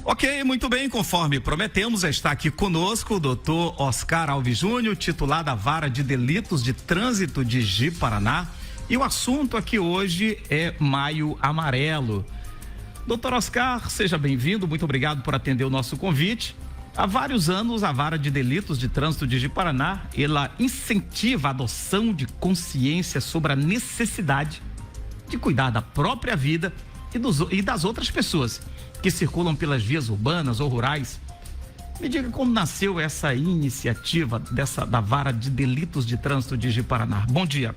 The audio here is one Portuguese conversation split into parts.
Ok, muito bem, conforme prometemos, está aqui conosco o doutor Oscar Alves Júnior, titular da Vara de Delitos de Trânsito de Ji-Paraná, e o assunto aqui hoje é Maio Amarelo. Doutor Oscar, seja bem-vindo, muito obrigado por atender o nosso convite. Há vários anos, a Vara de Delitos de Trânsito de Ji-Paraná, ela incentiva a adoção de consciência sobre a necessidade de cuidar da própria vida e das outras pessoas que circulam pelas vias urbanas ou rurais. Me diga como nasceu essa iniciativa da Vara de Delitos de Trânsito de Ji-Paraná. Bom dia.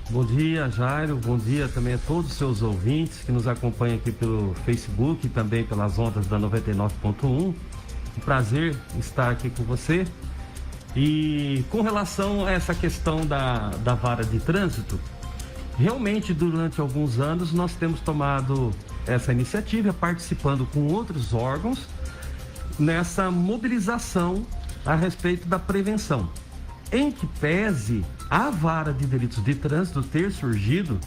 Bom dia, Jairo. Bom dia também a todos os seus ouvintes que nos acompanham aqui pelo Facebook e também pelas ondas da 99.1. Um prazer estar aqui com você. E com relação a essa questão da Vara de Trânsito, realmente durante alguns anos nós temos tomado essa iniciativa, participando com outros órgãos nessa mobilização a respeito da prevenção. Em que pese a Vara de Delitos de Trânsito ter surgido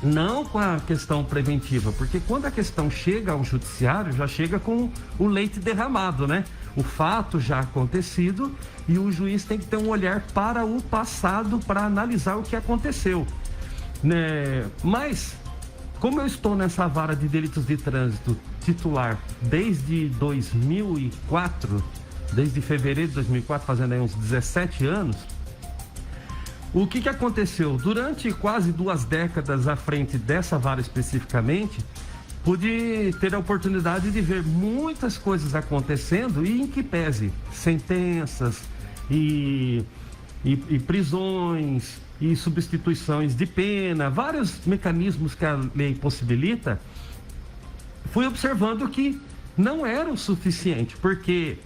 não com a questão preventiva, porque quando a questão chega ao judiciário, já chega com o leite derramado, né? O fato já acontecido e o juiz tem que ter um olhar para o passado para analisar o que aconteceu, né? Mas como eu estou nessa Vara de Delitos de Trânsito titular desde 2004, desde fevereiro de 2004, fazendo aí uns 17 anos, o que aconteceu? Durante quase 2 décadas à frente dessa vara especificamente, pude ter a oportunidade de ver muitas coisas acontecendo e em que pese sentenças e prisões e substituições de pena, vários mecanismos que a lei possibilita, fui observando que não era o suficiente, porque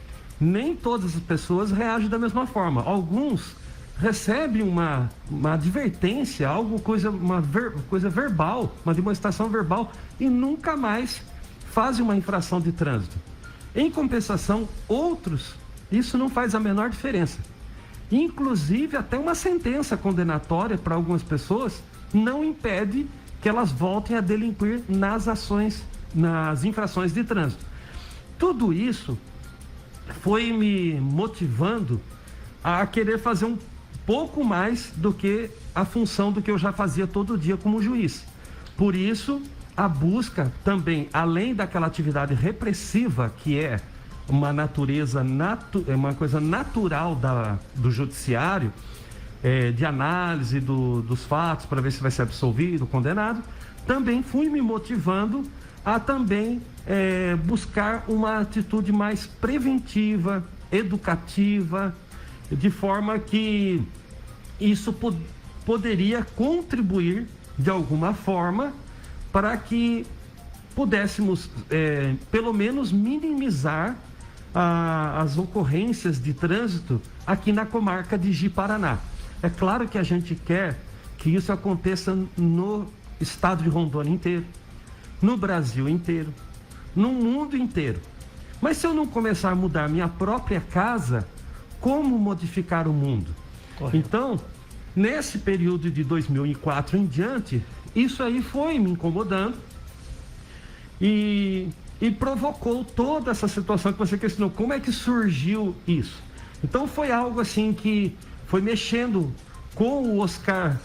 nem todas as pessoas reagem da mesma forma. Alguns recebem uma advertência, uma coisa verbal, uma demonstração verbal, e nunca mais fazem uma infração de trânsito. Em compensação, outros, isso não faz a menor diferença. Inclusive, até uma sentença condenatória para algumas pessoas não impede que elas voltem a delinquir nas infrações de trânsito. Tudo isso foi me motivando a querer fazer um pouco mais do que a função do que eu já fazia todo dia como juiz. Por isso, a busca também, além daquela atividade repressiva que é uma natureza, uma coisa natural do judiciário, de análise dos fatos para ver se vai ser absolvido, condenado, também fui me motivando a também buscar uma atitude mais preventiva, educativa, de forma que isso poderia contribuir de alguma forma para que pudéssemos pelo menos minimizar as ocorrências de trânsito aqui na comarca de Ji-Paraná. É claro que a gente quer que isso aconteça no estado de Rondônia inteiro, no Brasil inteiro, no mundo inteiro. Mas se eu não começar a mudar minha própria casa, como modificar o mundo? Correto. Então, nesse período de 2004 em diante, isso aí foi me incomodando e provocou toda essa situação que você questionou. Como é que surgiu isso? Então foi algo assim que foi mexendo com o Oscar,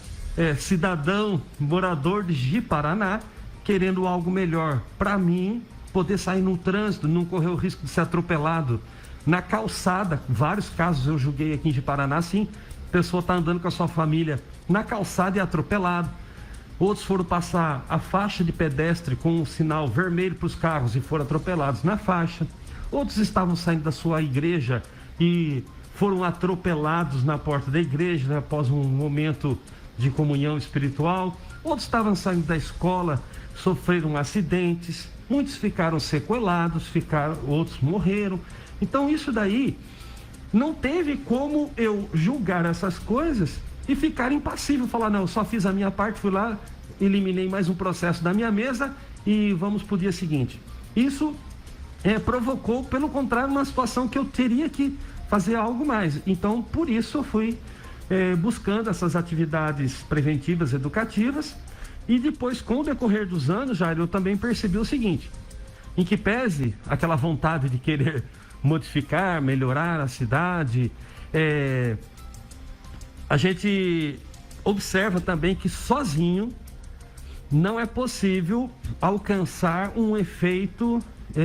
cidadão, morador de Ji-Paraná, querendo algo melhor para mim, poder sair no trânsito, não correr o risco de ser atropelado na calçada. Vários casos eu julguei aqui em Ji-Paraná, assim, a pessoa está andando com a sua família na calçada e é atropelado. Outros foram passar a faixa de pedestre com um sinal vermelho para os carros e foram atropelados na faixa. Outros estavam saindo da sua igreja e foram atropelados na porta da igreja, né, após um momento de comunhão espiritual. Outros estavam saindo da escola, sofreram acidentes. Muitos ficaram sequelados, outros morreram. Então isso daí não teve como eu julgar essas coisas e ficar impassível, falar, não, eu só fiz a minha parte, fui lá, eliminei mais um processo da minha mesa e vamos para o dia seguinte. Isso provocou, pelo contrário, uma situação que eu teria que fazer algo mais. Então, por isso, eu fui buscando essas atividades preventivas, educativas, e depois, com o decorrer dos anos, Jair, eu também percebi o seguinte: em que pese aquela vontade de querer modificar, melhorar a cidade, a gente observa também que sozinho não é possível alcançar um efeito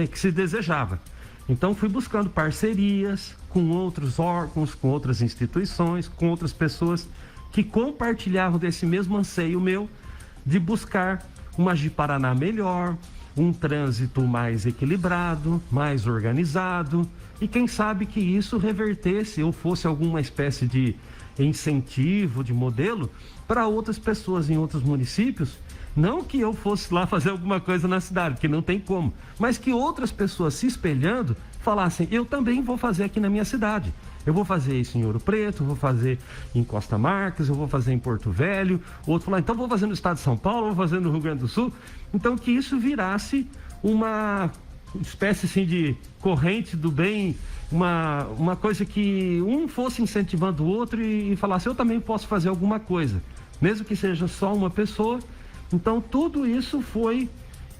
que se desejava. Então fui buscando parcerias com outros órgãos, com outras instituições, com outras pessoas que compartilhavam desse mesmo anseio meu de buscar uma Ji-Paraná melhor, um trânsito mais equilibrado, mais organizado, e quem sabe que isso revertesse ou fosse alguma espécie de incentivo, de modelo para outras pessoas em outros municípios. Não que eu fosse lá fazer alguma coisa na cidade, que não tem como, mas que outras pessoas se espelhando falassem, eu também vou fazer aqui na minha cidade. Eu vou fazer isso em Ouro Preto, vou fazer em Costa Marques, eu vou fazer em Porto Velho. O outro falar, então vou fazer no estado de São Paulo, vou fazer no Rio Grande do Sul. Então que isso virasse uma espécie assim de corrente do bem, uma coisa que um fosse incentivando o outro e falasse, eu também posso fazer alguma coisa, mesmo que seja só uma pessoa. Então tudo isso foi,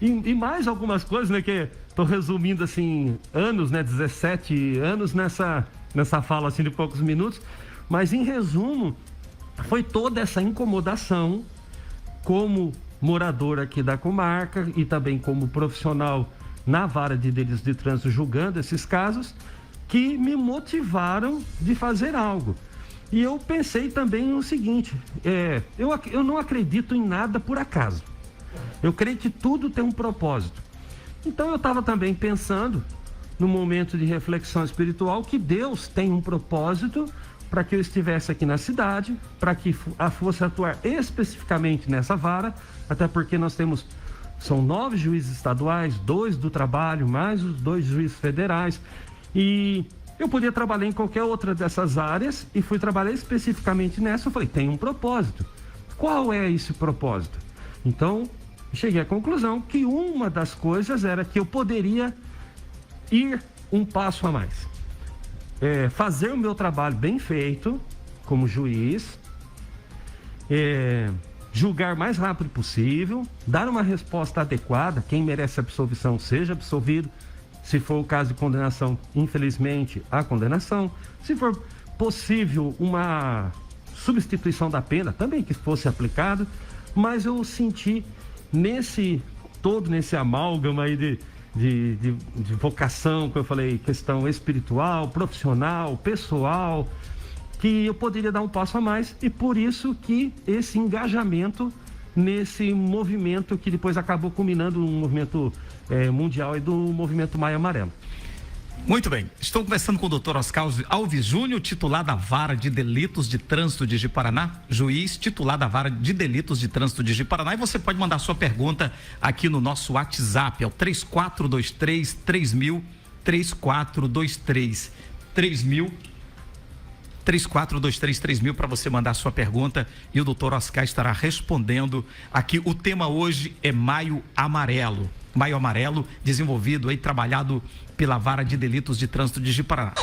e mais algumas coisas, né, que estou resumindo assim, anos, né, 17 anos nessa fala assim de poucos minutos, mas em resumo, foi toda essa incomodação como morador aqui da comarca e também como profissional na vara de delitos de trânsito julgando esses casos, que me motivaram de fazer algo. E eu pensei também no seguinte, eu não acredito em nada por acaso. Eu creio que tudo tem um propósito. Então eu estava também pensando, no momento de reflexão espiritual, que Deus tem um propósito para que eu estivesse aqui na cidade, para que fosse atuar especificamente nessa vara, até porque são 9 juízes estaduais, 2 do trabalho, mais os 2 juízes federais, e eu podia trabalhar em qualquer outra dessas áreas e fui trabalhar especificamente nessa. Eu falei, tem um propósito. Qual é esse propósito? Então, cheguei à conclusão que uma das coisas era que eu poderia ir um passo a mais. Fazer o meu trabalho bem feito como juiz, julgar o mais rápido possível, dar uma resposta adequada, quem merece absolvição seja absolvido, se for o caso de condenação, infelizmente, a condenação, se for possível uma substituição da pena, também que fosse aplicado, mas eu senti nesse amálgama aí de vocação, que eu falei, questão espiritual, profissional, pessoal, que eu poderia dar um passo a mais, e por isso que esse engajamento nesse movimento que depois acabou culminando num movimento mundial e do movimento Maio Amarelo. Muito bem, estou conversando com o Dr. Oscar Alves Júnior, titular da Vara de Delitos de Trânsito de Ji-Paraná, juiz titular da Vara de Delitos de Trânsito de Ji-Paraná, e você pode mandar sua pergunta aqui no nosso WhatsApp, é o 3423-3000, 3423-3000, para você mandar sua pergunta e o Dr. Oscar estará respondendo aqui. O tema hoje é Maio Amarelo. Maio Amarelo, desenvolvido e trabalhado pela Vara de Delitos de Trânsito de Ji-Paraná.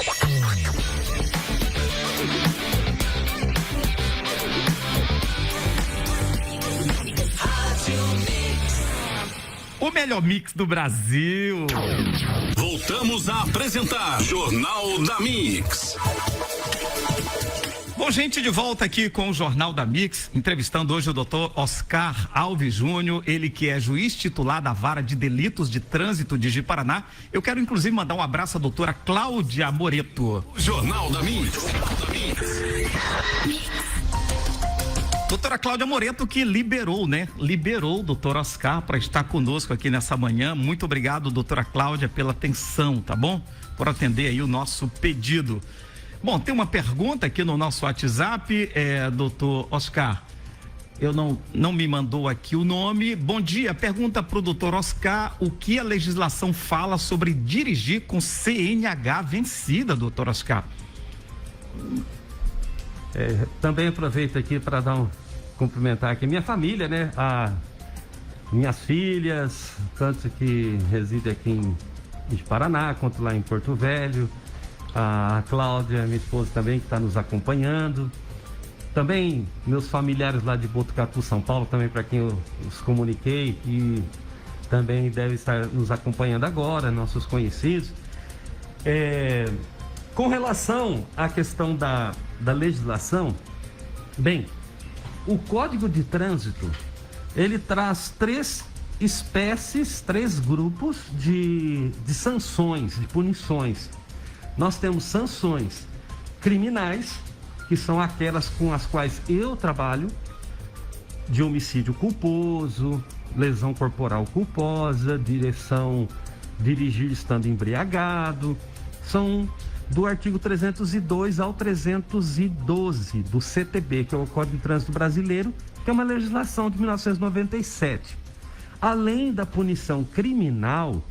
O melhor mix do Brasil. Voltamos a apresentar Jornal da Mix. Bom, gente, de volta aqui com o Jornal da Mix, entrevistando hoje o Dr. Oscar Alves Júnior, ele que é juiz titular da Vara de Delitos de Trânsito de Ji-Paraná. Eu quero inclusive mandar um abraço à doutora Cláudia Moreto. Jornal da Mix. Doutora Cláudia Moreto, que liberou o doutor Oscar para estar conosco aqui nessa manhã. Muito obrigado, doutora Cláudia, pela atenção, tá bom? Por atender aí o nosso pedido. Bom, tem uma pergunta aqui no nosso WhatsApp, doutor Oscar, eu não me mandou aqui o nome. Bom dia, pergunta para o doutor Oscar, o que a legislação fala sobre dirigir com CNH vencida, doutor Oscar? Também aproveito aqui para cumprimentar aqui minha família, né? Minhas filhas, tanto que residem aqui em Ji-Paraná, quanto lá em Porto Velho. A Cláudia, minha esposa também, que está nos acompanhando. Também meus familiares lá de Botucatu, São Paulo, também para quem eu os comuniquei. E também deve estar nos acompanhando agora, nossos conhecidos. Com relação à questão da legislação, bem, o Código de Trânsito, ele traz 3 espécies, 3 grupos de sanções, de punições. Nós temos sanções criminais, que são aquelas com as quais eu trabalho, de homicídio culposo, lesão corporal culposa, dirigir estando embriagado, são do artigo 302 ao 312 do CTB, que é o Código de Trânsito Brasileiro, que é uma legislação de 1997. Além da punição criminal,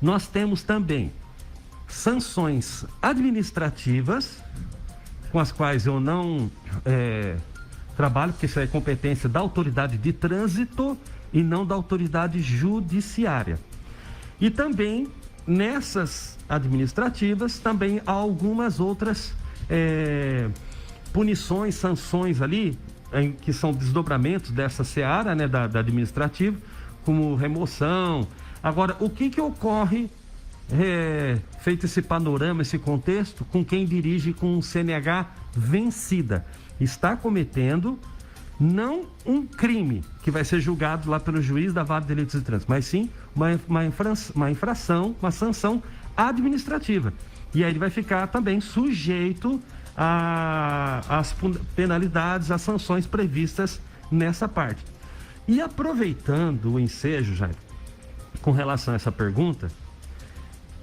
nós temos também sanções administrativas, com as quais eu não trabalho, porque isso é competência da autoridade de trânsito e não da autoridade judiciária. E também, nessas administrativas, também há algumas outras punições, sanções ali, que são desdobramentos dessa seara, né, da administrativa, como remoção. Agora, o que ocorre, feito esse panorama, esse contexto, com quem dirige com um CNH vencida? Está cometendo não um crime que vai ser julgado lá pelo juiz da Vara de Delitos de Trânsito, mas sim uma infração, uma sanção administrativa. E aí ele vai ficar também sujeito às penalidades, às sanções previstas nessa parte. E aproveitando o ensejo, Jair, com relação a essa pergunta,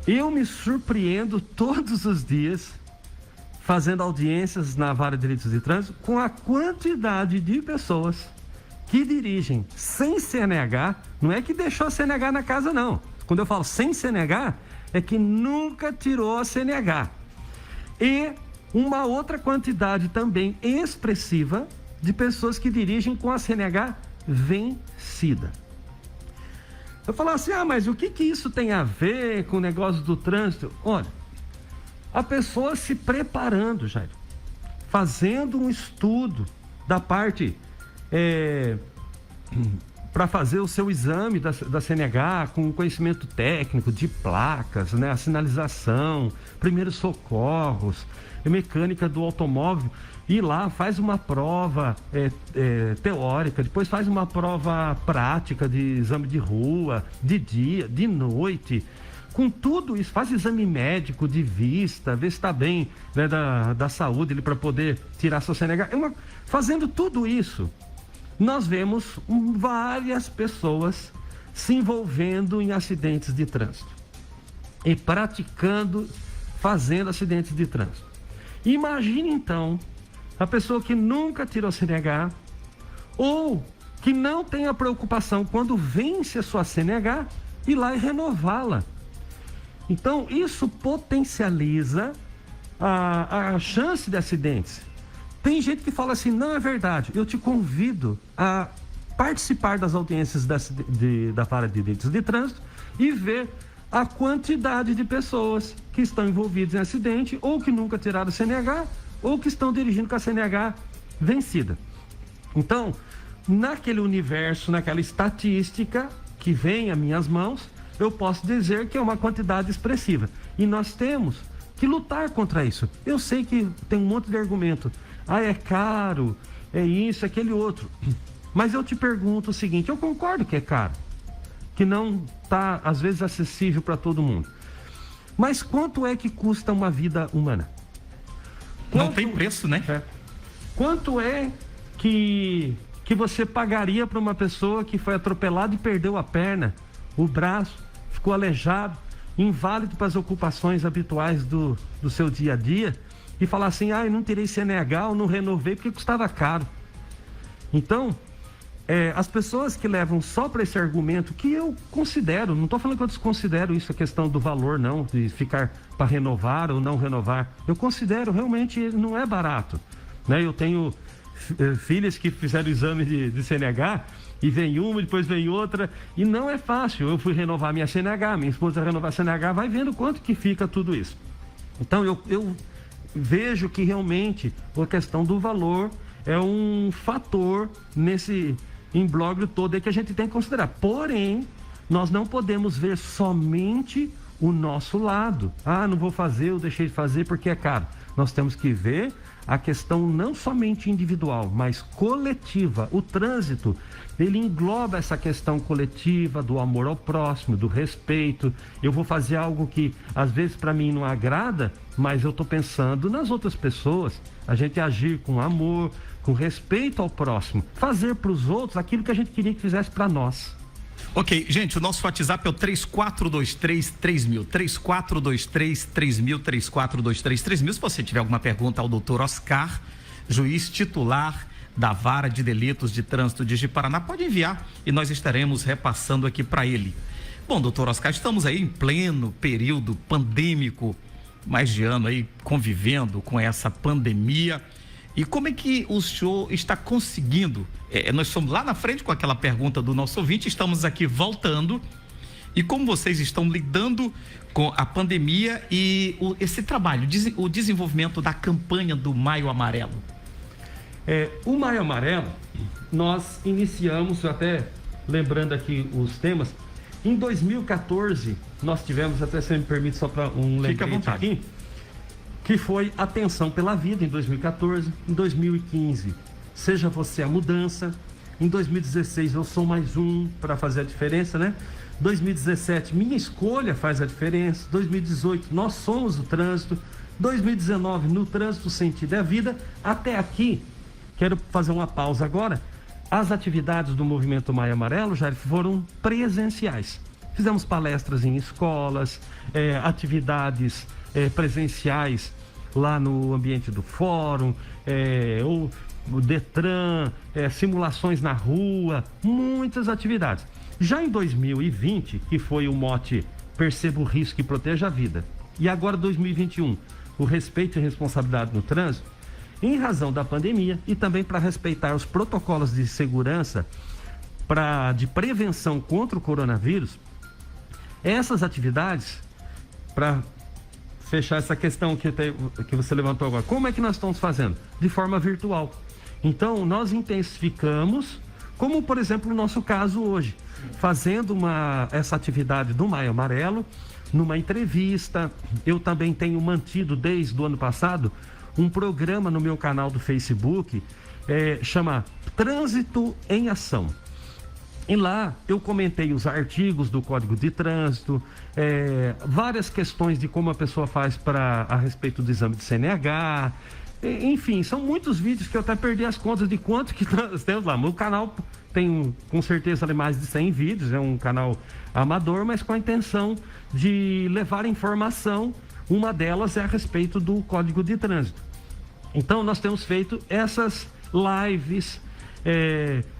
eu me surpreendo todos os dias fazendo audiências na Vara de Delitos de Trânsito com a quantidade de pessoas que dirigem sem CNH. Não é que deixou a CNH na casa, não. Quando eu falo sem CNH, é que nunca tirou a CNH. E uma outra quantidade também expressiva de pessoas que dirigem com a CNH vencida. Eu falo assim, mas o que isso tem a ver com o negócio do trânsito? Olha, a pessoa se preparando, Jair, fazendo um estudo da parte para fazer o seu exame da CNH, com conhecimento técnico de placas, né, a sinalização, primeiros socorros, mecânica do automóvel, e lá faz uma prova teórica, depois faz uma prova prática de exame de rua, de dia, de noite. Com tudo isso, faz exame médico de vista, vê se está bem, né, da saúde, para poder tirar sua CNH. Fazendo tudo isso, nós vemos várias pessoas se envolvendo em acidentes de trânsito e fazendo acidentes de trânsito. Imagine então a pessoa que nunca tirou CNH ou que não tem a preocupação quando vence a sua CNH ir lá e renová-la. Então, isso potencializa a chance de acidentes. Tem gente que fala assim, não é verdade. Eu te convido a participar das audiências da Vara de Delitos de Trânsito e ver a quantidade de pessoas que estão envolvidas em acidente ou que nunca tiraram CNH ou que estão dirigindo com a CNH vencida. Então, naquele universo, naquela estatística que vem às minhas mãos, eu posso dizer que é uma quantidade expressiva. E nós temos que lutar contra isso. Eu sei que tem um monte de argumento. É caro, é isso, é aquele outro. Mas eu te pergunto o seguinte, eu concordo que é caro, que não está, às vezes, acessível para todo mundo. Mas quanto é que custa uma vida humana? Não tem preço, né? Quanto é que você pagaria para uma pessoa que foi atropelada e perdeu a perna, o braço, ficou aleijado, inválido para as ocupações habituais do seu dia a dia, e falar assim, eu não tirei CNH, eu não renovei porque custava caro. Então, as pessoas que levam só para esse argumento, que eu considero, não estou falando que eu desconsidero isso, a questão do valor não, de ficar para renovar ou não renovar, eu considero realmente não é barato, né? Eu tenho filhas que fizeram exame de CNH e vem uma, depois vem outra, e não é fácil. Eu fui renovar minha CNH, minha esposa renovar a CNH, vai vendo quanto que fica tudo isso. Então eu vejo que realmente a questão do valor é um fator nesse imbróglio todo aí que a gente tem que considerar. Porém, nós não podemos ver somente o nosso lado. Não vou fazer, eu deixei de fazer porque é caro. Nós temos que ver a questão não somente individual, mas coletiva. O trânsito, ele engloba essa questão coletiva do amor ao próximo, do respeito. Eu vou fazer algo que às vezes para mim não agrada, mas eu estou pensando nas outras pessoas. A gente agir com amor, com respeito ao próximo, fazer para os outros aquilo que a gente queria que fizesse para nós. Ok, gente, o nosso WhatsApp é o 3423-3000, 3423-3000, 3423-3000. Se você tiver alguma pergunta ao doutor Oscar, juiz titular da Vara de Delitos de Trânsito de Ji-Paraná, pode enviar e nós estaremos repassando aqui para ele. Bom, doutor Oscar, estamos aí em pleno período pandêmico, mais de ano aí convivendo com essa pandemia. E como é que o senhor está conseguindo? Nós estamos lá na frente com aquela pergunta do nosso ouvinte, estamos aqui voltando. E como vocês estão lidando com a pandemia e esse trabalho, o desenvolvimento da campanha do Maio Amarelo? O Maio Amarelo, nós iniciamos, até lembrando aqui os temas, em 2014, nós tivemos, até se me permite só para um lembrete aqui, que foi Atenção pela Vida em 2014, em 2015, Seja Você a Mudança, em 2016, Eu Sou Mais Um, para fazer a diferença, né? 2017, Minha Escolha Faz a Diferença, 2018, Nós Somos o Trânsito, 2019, No Trânsito o Sentido é a Vida. Até aqui, quero fazer uma pausa agora, as atividades do Movimento Maio Amarelo já foram presenciais. Fizemos palestras em escolas, atividades presenciais lá no ambiente do fórum, o Detran, simulações na rua, muitas atividades. Já em 2020, que foi o mote Perceba o Risco e Proteja a Vida, e agora 2021, o respeito e responsabilidade no trânsito, em razão da pandemia e também para respeitar os protocolos de segurança de prevenção contra o coronavírus, essas atividades, para fechar essa questão que você levantou agora, como é que nós estamos fazendo? De forma virtual. Então, nós intensificamos, como por exemplo o nosso caso hoje, fazendo essa atividade do Maio Amarelo, numa entrevista. Eu também tenho mantido desde o ano passado um programa no meu canal do Facebook, chama Trânsito em Ação. E lá eu comentei os artigos do Código de Trânsito, várias questões de como a pessoa faz a respeito do exame de CNH, enfim, são muitos vídeos que eu até perdi as contas de quanto que nós temos lá. Meu canal tem com certeza mais de 100 vídeos, é um canal amador, mas com a intenção de levar informação. Uma delas é a respeito do Código de Trânsito. Então nós temos feito essas lives,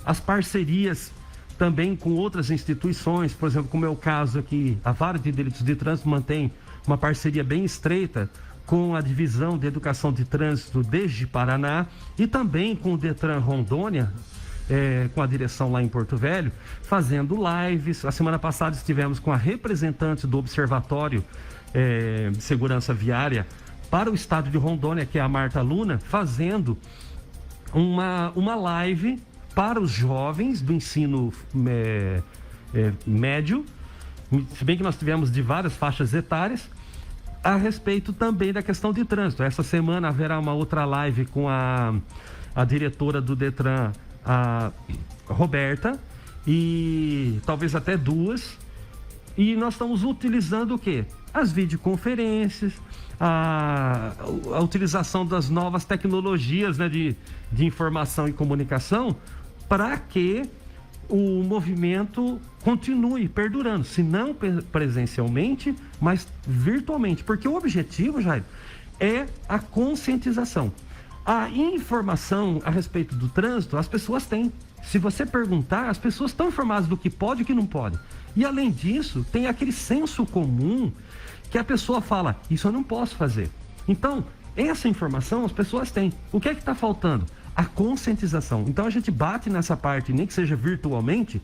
as parcerias também com outras instituições, por exemplo, como é o caso aqui, a Vara de Delitos de Trânsito mantém uma parceria bem estreita com a Divisão de Educação de Trânsito de Ji-Paraná e também com o Detran Rondônia, com a direção lá em Porto Velho, fazendo lives. A semana passada estivemos com a representante do Observatório de Segurança Viária para o estado de Rondônia, que é a Marta Luna, fazendo uma live para os jovens do ensino médio, se bem que nós tivemos de várias faixas etárias, a respeito também da questão de trânsito. Essa semana haverá uma outra live com a diretora do Detran, a Roberta, e talvez até duas, e nós estamos utilizando o quê? As videoconferências, a utilização das novas tecnologias, né, de informação e comunicação, para que o movimento continue perdurando, se não presencialmente, mas virtualmente, porque o objetivo, Jair, é a conscientização. A informação a respeito do trânsito, as pessoas têm. Se você perguntar, as pessoas estão informadas do que pode e o que não pode. E além disso, tem aquele senso comum que a pessoa fala, isso eu não posso fazer. Então, essa informação as pessoas têm. O que é que está faltando? A conscientização. Então a gente bate nessa parte, nem que seja virtualmente.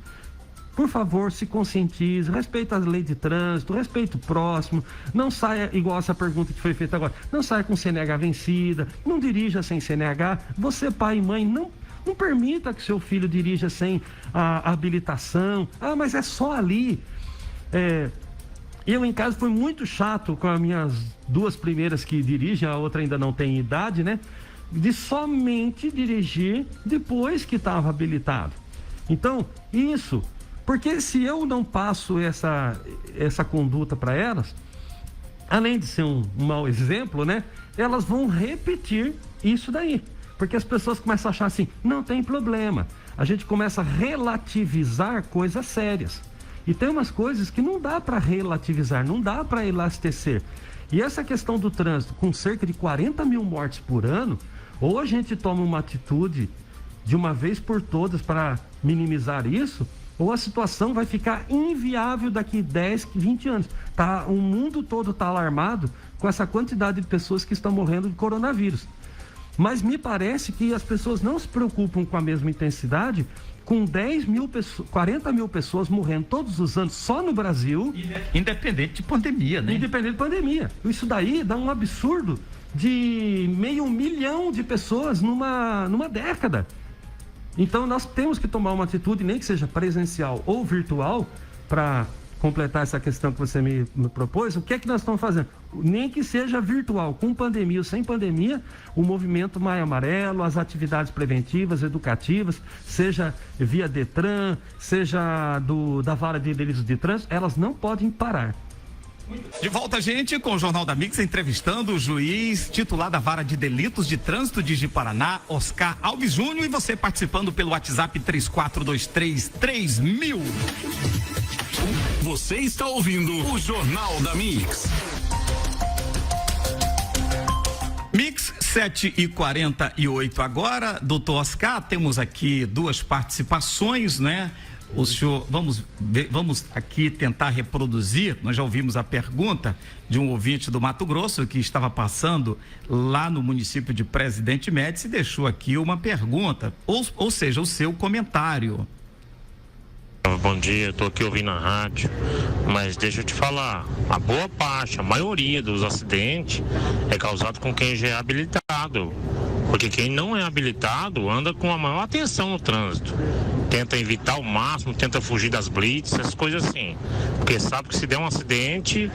Por favor, se conscientize, respeita a lei de trânsito, respeita o próximo, não saia, igual essa pergunta que foi feita agora, não saia com CNH vencida, não dirija sem CNH. Você, pai e mãe, não permita que seu filho dirija sem a habilitação. Mas é só ali. Eu em casa fui muito chato com as minhas 2 primeiras que dirigem, a outra ainda não tem idade, né? De somente dirigir depois que estava habilitado. Então, isso, porque se eu não passo essa conduta para elas, além de ser um mau exemplo, né? Elas vão repetir isso daí. Porque as pessoas começam a achar assim, não tem problema. A gente começa a relativizar coisas sérias. E tem umas coisas que não dá para relativizar, não dá para elastecer. E essa questão do trânsito, com cerca de 40 mil mortes por ano, ou a gente toma uma atitude de uma vez por todas para minimizar isso, ou a situação vai ficar inviável daqui 10, 20 anos. O mundo todo está alarmado com essa quantidade de pessoas que estão morrendo de coronavírus. Mas me parece que as pessoas não se preocupam com a mesma intensidade com 40 mil pessoas morrendo todos os anos só no Brasil. Independente de pandemia, né? Independente de pandemia. Isso daí dá um absurdo de 500 mil de pessoas numa década. Então nós temos que tomar uma atitude, nem que seja presencial ou virtual, para completar essa questão que você me propôs. O que é que nós estamos fazendo? Nem que seja virtual, com pandemia ou sem pandemia, o movimento Maio Amarelo, as atividades preventivas, educativas, seja via Detran, seja da Vara de Delitos de Trânsito, elas não podem parar. De volta, gente, com o Jornal da Mix, entrevistando o juiz titular da Vara de Delitos de Trânsito de Ji-Paraná, Oscar Alves Júnior, e você participando pelo WhatsApp 34233000. Você está ouvindo o Jornal da Mix. Mix 7h48 agora. Doutor Oscar, temos aqui 2 participações, né? O senhor, vamos aqui tentar reproduzir. Nós já ouvimos a pergunta de um ouvinte do Mato Grosso que estava passando lá no município de Presidente Médici e deixou aqui uma pergunta, ou seja, o seu comentário. Bom dia, estou aqui ouvindo a rádio, mas deixa eu te falar, a boa parte, a maioria dos acidentes é causado com quem já é habilitado, porque quem não é habilitado anda com a maior atenção no trânsito, tenta evitar ao máximo, tenta fugir das blitz, essas coisas assim, porque sabe que se der um acidente,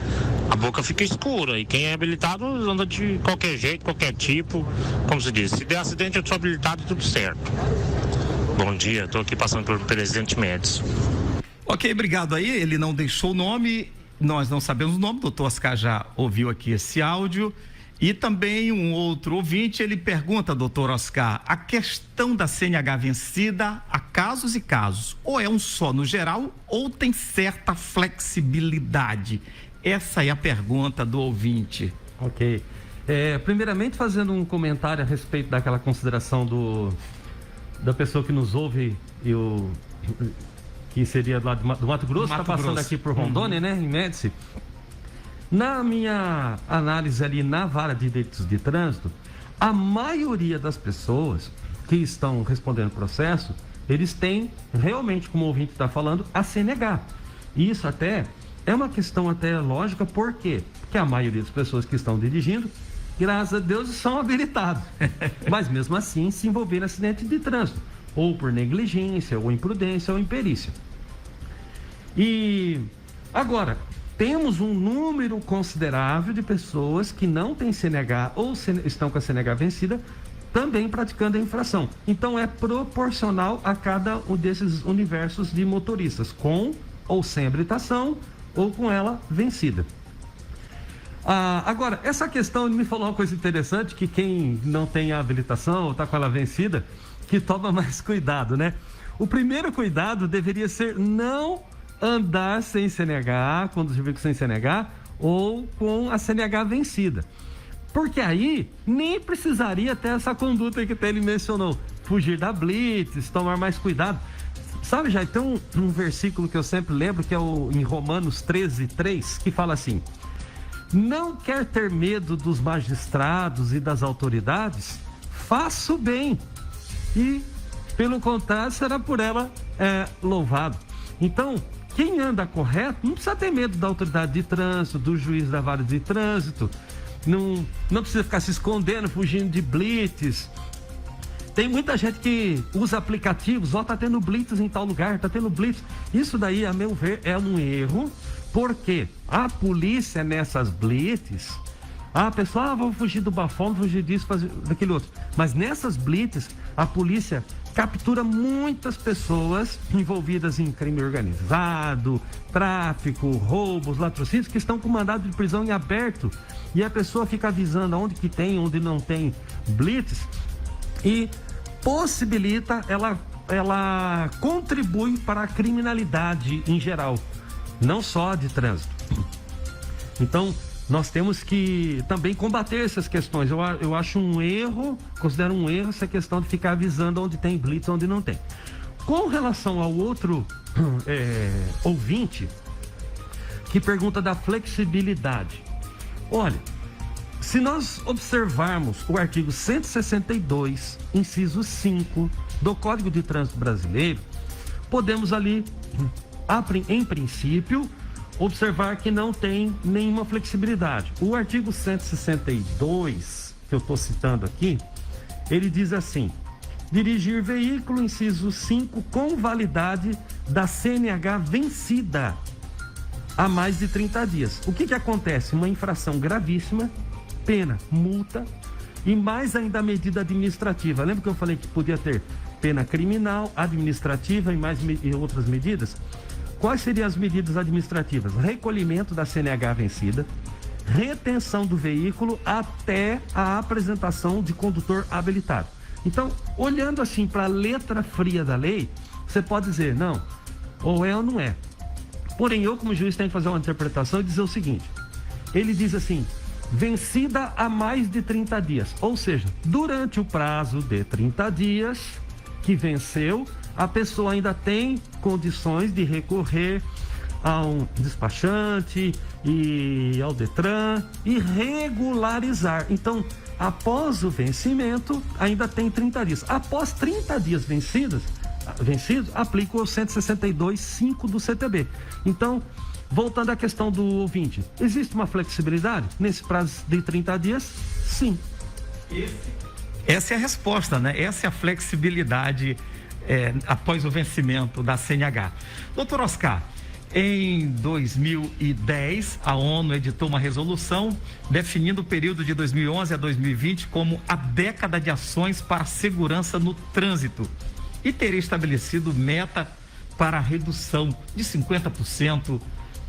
a boca fica escura, e quem é habilitado anda de qualquer jeito, qualquer tipo, como se diz, se der acidente eu sou habilitado, tudo certo. Bom dia, estou aqui passando pelo Presidente Médici. Ok, obrigado aí. Ele não deixou o nome, nós não sabemos o nome, o doutor Oscar já ouviu aqui esse áudio. E também um outro ouvinte, ele pergunta, doutor Oscar, a questão da CNH vencida, há casos e casos, ou é um só no geral, ou tem certa flexibilidade? Essa é a pergunta do ouvinte. Ok. Primeiramente, fazendo um comentário a respeito daquela consideração da pessoa que nos ouve, que seria lá do Mato Grosso, está passando aqui por Rondônia, né, em Médici. Na minha análise ali na Vara de Delitos de Trânsito, a maioria das pessoas que estão respondendo o processo, eles têm realmente, como o ouvinte está falando, a CNH. E isso até é uma questão até lógica, por quê? Porque a maioria das pessoas que estão dirigindo, graças a Deus, são habilitados. Mas mesmo assim se envolveram em acidente de trânsito, ou por negligência, ou imprudência, ou imperícia. E agora, temos um número considerável de pessoas que não têm CNH ou estão com a CNH vencida, também praticando a infração. Então é proporcional a cada um desses universos de motoristas, com ou sem habilitação, ou com ela vencida. Agora, essa questão, ele me falou uma coisa interessante, que quem não tem a habilitação ou está com ela vencida, que toma mais cuidado, né? O primeiro cuidado deveria ser não andar sem CNH, conduzir veículo sem CNH, ou com a CNH vencida. Porque aí nem precisaria ter essa conduta que ele mencionou, fugir da blitz, tomar mais cuidado. Sabe, já tem um versículo que eu sempre lembro, que é em Romanos 13:3, que fala assim: não quer ter medo dos magistrados e das autoridades? Faça o bem, e pelo contrário será por ela louvado. Então, quem anda correto não precisa ter medo da autoridade de trânsito, do juiz da vara de trânsito, não precisa ficar se escondendo, fugindo de blitz. Tem muita gente que usa aplicativos, tá tendo blitz em tal lugar, tá tendo blitz. Isso daí, a meu ver, é um erro Porque a polícia nessas blitz, a pessoa, vou fugir do bafão, vou fugir disso, fazer daquele outro. Mas nessas blitz, a polícia captura muitas pessoas envolvidas em crime organizado, tráfico, roubos, latrocínios, que estão com mandado de prisão em aberto. E a pessoa fica avisando onde que tem, onde não tem blitz, e possibilita, ela contribui para a criminalidade em geral, não só de trânsito. Então, nós temos que também combater essas questões. Eu acho um erro, considero um erro essa questão de ficar avisando onde tem blitz, onde não tem. Com relação ao outro ouvinte, que pergunta da flexibilidade. Olha, se nós observarmos o artigo 162, inciso 5 do Código de Trânsito Brasileiro, podemos ali, em princípio, observar que não tem nenhuma flexibilidade. O artigo 162, que eu estou citando aqui, ele diz assim: dirigir veículo, inciso 5, com validade da CNH vencida há mais de 30 dias. O que acontece? Uma infração gravíssima, pena, multa e mais ainda medida administrativa. Lembra que eu falei que podia ter pena criminal, administrativa e outras medidas? Quais seriam as medidas administrativas? Recolhimento da CNH vencida, retenção do veículo até a apresentação de condutor habilitado. Então, olhando assim para a letra fria da lei, você pode dizer, não, ou é ou não é. Porém, eu como juiz tenho que fazer uma interpretação e dizer o seguinte: ele diz assim, vencida há mais de 30 dias, ou seja, durante o prazo de 30 dias que venceu, a pessoa ainda tem condições de recorrer a um despachante e ao Detran e regularizar. Então, após o vencimento, ainda tem 30 dias. Após 30 dias vencidos, aplica o 162.5 do CTB. Então, voltando à questão do ouvinte, existe uma flexibilidade nesse prazo de 30 dias? Sim. Essa é a resposta, né? Essa é a flexibilidade após o vencimento da CNH. Doutor Oscar, em 2010, a ONU editou uma resolução definindo o período de 2011 a 2020 como a década de ações para a segurança no trânsito e teria estabelecido meta para a redução de 50%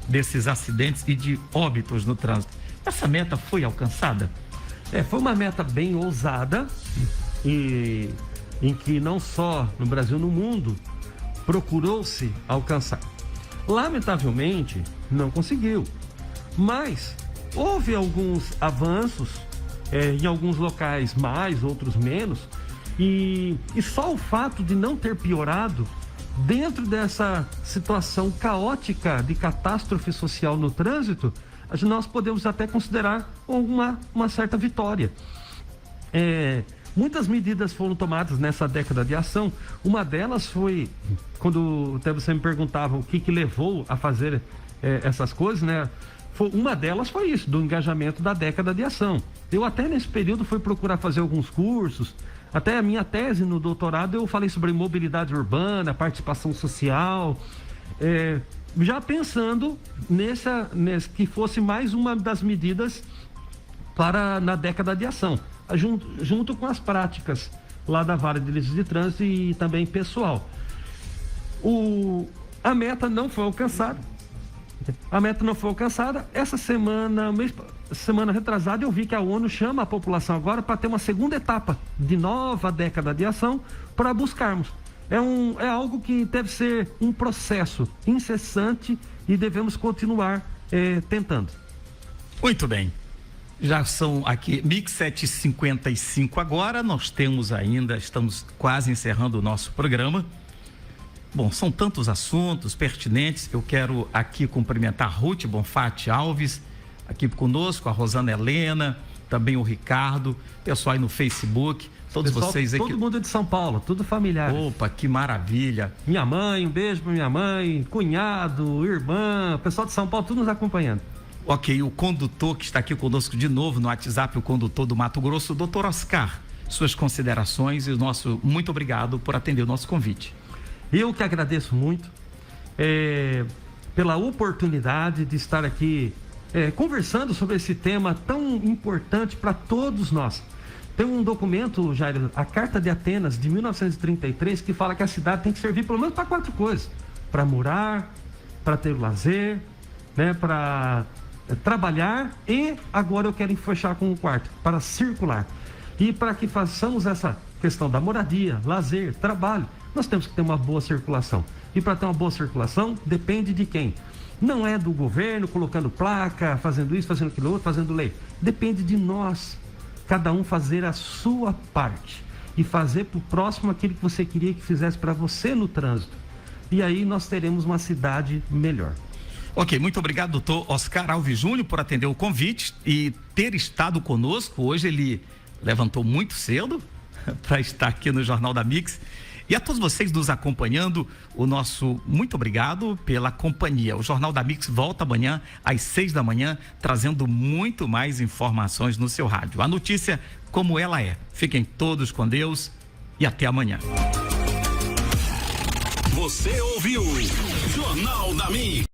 desses acidentes e de óbitos no trânsito. Essa meta foi alcançada? Foi uma meta bem ousada e em que não só no Brasil, no mundo, procurou-se alcançar. Lamentavelmente, não conseguiu, mas houve alguns avanços, em alguns locais mais, outros menos, e só o fato de não ter piorado dentro dessa situação caótica de catástrofe social no trânsito, nós podemos até considerar uma certa vitória. Muitas medidas foram tomadas nessa década de ação. Uma delas foi, quando até você me perguntava o que levou a fazer essas coisas, né? Uma delas foi isso, do engajamento da década de ação. Eu até nesse período fui procurar fazer alguns cursos, até a minha tese no doutorado eu falei sobre mobilidade urbana, participação social, já pensando que fosse mais uma das medidas na década de ação. Junto com as práticas lá da Vara de Delitos de Trânsito e também pessoal. A meta não foi alcançada. Essa semana retrasada, eu vi que a ONU chama a população agora para ter uma segunda etapa de nova década de ação para buscarmos. É algo que deve ser um processo incessante e devemos continuar tentando. Muito bem. Já são aqui 17h55 agora, nós estamos quase encerrando o nosso programa. Bom, são tantos assuntos pertinentes, eu quero aqui cumprimentar a Ruth Bonfatti Alves, aqui conosco, a Rosana Helena, também o Ricardo, pessoal aí no Facebook, todos vocês aqui. Todo mundo de São Paulo, tudo familiar. Opa, que maravilha. Minha mãe, um beijo para minha mãe, cunhado, irmã, pessoal de São Paulo, tudo nos acompanhando. Ok, o condutor que está aqui conosco de novo no WhatsApp, o condutor do Mato Grosso, doutor Oscar, suas considerações e muito obrigado por atender o nosso convite. Eu que agradeço muito. pela oportunidade de estar aqui conversando sobre esse tema tão importante para todos nós. Tem um documento, Jair, a Carta de Atenas, de 1933, que fala que a cidade tem que servir pelo menos para 4 coisas: para morar, para ter lazer, né, para trabalhar e, agora eu quero fechar com o quarto, para circular. E para que façamos essa questão da moradia, lazer, trabalho, nós temos que ter uma boa circulação. E para ter uma boa circulação, depende de quem? Não é do governo colocando placa, fazendo isso, fazendo aquilo outro, fazendo lei. Depende de nós. Cada um fazer a sua parte e fazer para o próximo aquilo que você queria que fizesse para você no trânsito. E aí nós teremos uma cidade melhor. Ok, muito obrigado, doutor Oscar Alves Júnior, por atender o convite e ter estado conosco. Hoje ele levantou muito cedo para estar aqui no Jornal da Mix. E a todos vocês nos acompanhando, o nosso muito obrigado pela companhia. O Jornal da Mix volta amanhã às 6 da manhã, trazendo muito mais informações no seu rádio. A notícia como ela é. Fiquem todos com Deus e até amanhã. Você ouviu Jornal da Mix.